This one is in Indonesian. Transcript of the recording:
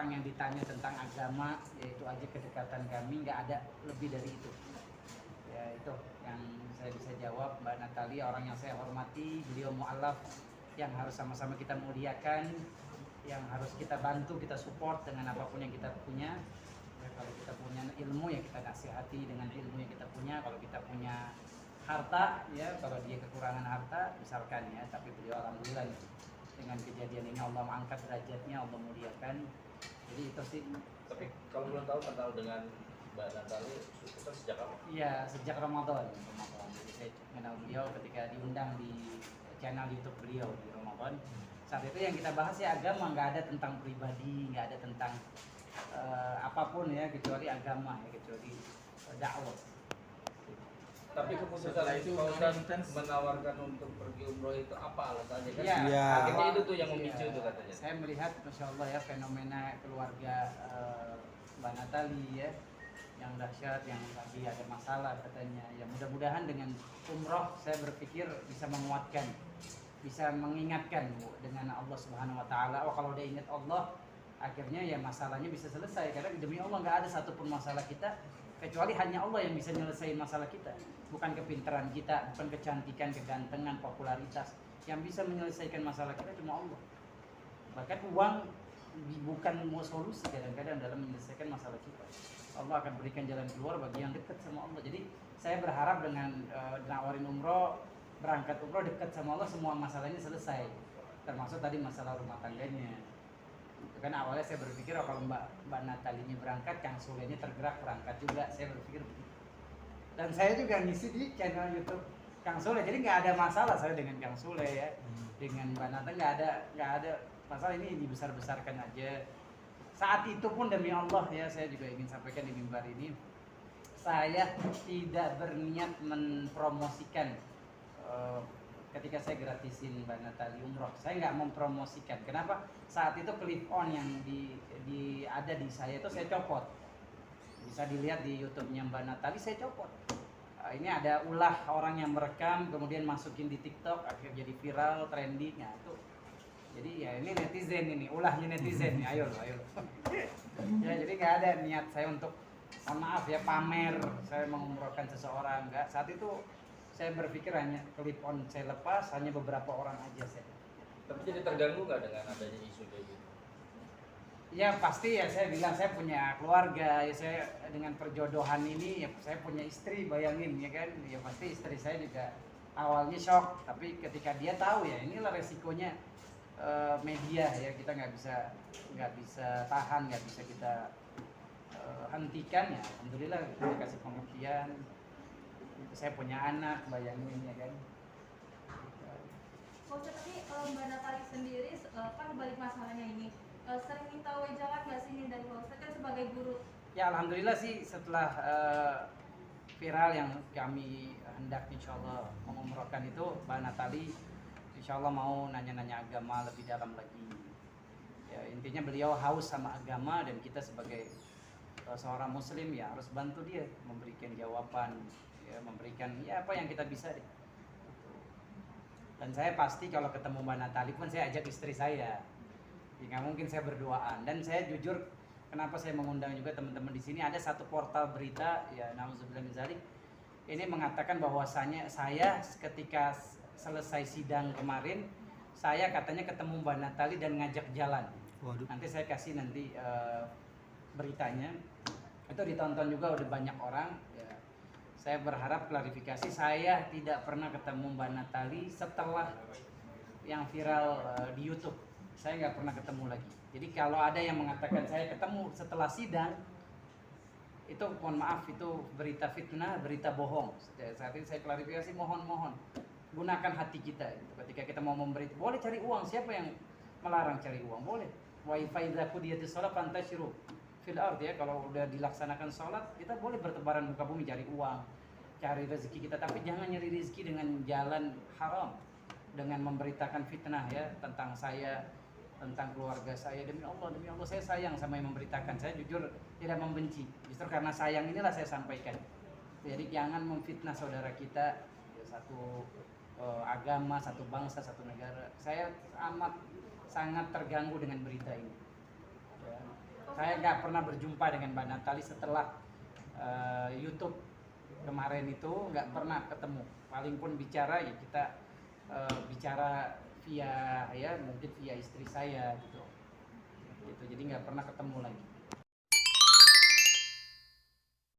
orang yang ditanya tentang agama, yaitu aja kedekatan kami, nggak ada lebih dari itu. Ya itu yang saya bisa jawab. Mbak Natali orang yang saya hormati, beliau mu'alaf yang harus sama-sama kita muliakan, yang harus kita bantu, kita support dengan apapun yang kita punya. Ya, kalau kita punya ilmu ya kita nasihati dengan ilmu yang kita punya. Kalau kita punya harta ya, kalau dia kekurangan harta misalkan ya, tapi beliau alhamdulillah dengan kejadian ini Allah mengangkat derajatnya, Allah muliakan. Jadi itu sih. Tapi kalau belum tahu kenal dengan Mbak Natali itu sejak apa? Iya, sejak Ramadan. Jadi saya kenal beliau ketika diundang di channel YouTube beliau di Ramadan. Saat itu yang kita bahas ya agama, nggak ada tentang pribadi, nggak ada tentang apapun ya, kecuali agama ya, kecuali dakwah. Tapi keputusan itu Fauzan menawarkan untuk pergi umroh itu apa alasannya kan? Ya, akhirnya itu tuh yang memicu itu katanya. Saya melihat Masya Allah ya fenomena keluarga Mbak Natali ya, yang dahsyat, yang tadi ada masalah katanya. Ya mudah-mudahan dengan umroh saya berpikir bisa menguatkan, bisa mengingatkan dengan Allah Subhanahu Wa Taala. Oh kalau dia ingat Allah, akhirnya ya masalahnya bisa selesai. Karena demi Allah nggak ada satupun masalah kita kecuali hanya Allah yang bisa menyelesaikan masalah kita. Bukan kepintaran kita, bukan kecantikan, kegantengan, popularitas. Yang bisa menyelesaikan masalah kita cuma Allah. Bahkan uang bukan mau solusi kadang-kadang dalam menyelesaikan masalah kita. Allah akan berikan jalan keluar bagi yang dekat sama Allah. Jadi saya berharap dengan nawarin umroh, berangkat umroh dekat sama Allah, semua masalahnya selesai. Termasuk tadi masalah rumah tangganya. Kan awalnya saya berpikir oh, kalau Mbak Natali ini berangkat, Kang Sule ini tergerak berangkat juga. Saya berpikir begitu. Dan saya juga ngisi di channel YouTube Kang Sule. Jadi nggak ada masalah saya dengan Kang Sule ya, dengan Mbak Natali nggak ada masalah, ini dibesar-besarkan aja. Saat itu pun demi Allah ya, saya juga ingin sampaikan di mimbar ini, saya tidak berniat mempromosikan ketika saya gratisin Mbak Natali umroh. Saya nggak mempromosikan. Kenapa? Saat itu clip on yang ada di saya itu saya copot. Bisa dilihat di YouTube-nya Mbak Natali, saya copot. Ini ada ulah orang yang merekam kemudian masukin di TikTok, akhirnya jadi viral, trending. Nah, itu. Jadi ya ini netizen ini, ulahnya netizen nih. Ayo. Ya jadi nggak ada niat saya untuk maaf ya pamer saya mengumrohkan seseorang, nggak. Saat itu saya berpikir hanya clip on saya lepas, hanya beberapa orang aja saya. Tapi jadi terganggu nggak dengan adanya isu kayak gitu? Ya pasti ya, saya bilang saya punya keluarga ya, saya dengan perjodohan ini ya saya punya istri, bayangin ya kan, ya pasti istri saya juga awalnya shock, tapi ketika dia tahu ya inilah resikonya media ya, kita nggak bisa tahan, nggak bisa kita hentikan ya. Alhamdulillah kita kasih pengertian. Saya punya anak, bayangin ya kan. Tapi Mbak Natali sendiri kan balik masalahnya ini sering minta wejangan nggak sih dari Pak Ustadz kan sebagai guru? Ya alhamdulillah sih setelah viral yang kami hendak insya Allah mengumrohkan itu, Mbak Natali insya Allah mau nanya-nanya agama lebih dalam lagi. Ya, intinya beliau haus sama agama dan kita sebagai seorang muslim ya harus bantu dia memberikan jawaban, ya, memberikan ya apa yang kita bisa deh. Dan saya pasti kalau ketemu Mbak Natali pun saya ajak istri saya. Ya, nggak mungkin saya berduaan. Dan saya jujur kenapa saya mengundang juga teman-teman di sini, ada satu portal berita ya nauzubillah min dzalik ini mengatakan bahwasanya saya ketika selesai sidang kemarin saya katanya ketemu Mbak Natali dan ngajak jalan. Waduh. Nanti saya kasih beritanya. Itu ditonton juga udah banyak orang ya. Saya berharap klarifikasi, saya tidak pernah ketemu Mbak Natali setelah yang viral di YouTube. Saya nggak pernah ketemu lagi. Jadi kalau ada yang mengatakan saya ketemu setelah sidang, itu mohon maaf, itu berita fitnah, berita bohong. Saat ini saya klarifikasi, mohon gunakan hati kita. Ketika kita mau memberi, boleh cari uang. Siapa yang melarang cari uang? Boleh. Wa fa idza qudiyatis shalah fantashiru fil ard ya. Kalau udah dilaksanakan sholat, kita boleh bertebaran muka bumi cari uang, cari rezeki kita. Tapi jangan nyari rezeki dengan jalan haram, dengan memberitakan fitnah ya tentang saya, tentang keluarga saya. Demi Allah saya sayang sama yang memberitakan. Saya jujur tidak membenci, justru karena sayang inilah saya sampaikan. Jadi jangan memfitnah saudara kita ya, satu agama, satu bangsa, satu negara. Saya sangat terganggu dengan berita ini ya. Saya nggak pernah berjumpa dengan Mbak Natali setelah YouTube kemarin itu, nggak pernah ketemu. Paling pun bicara ya kita bicara via ya mungkin via istri saya gitu. Jadi nggak pernah ketemu lagi.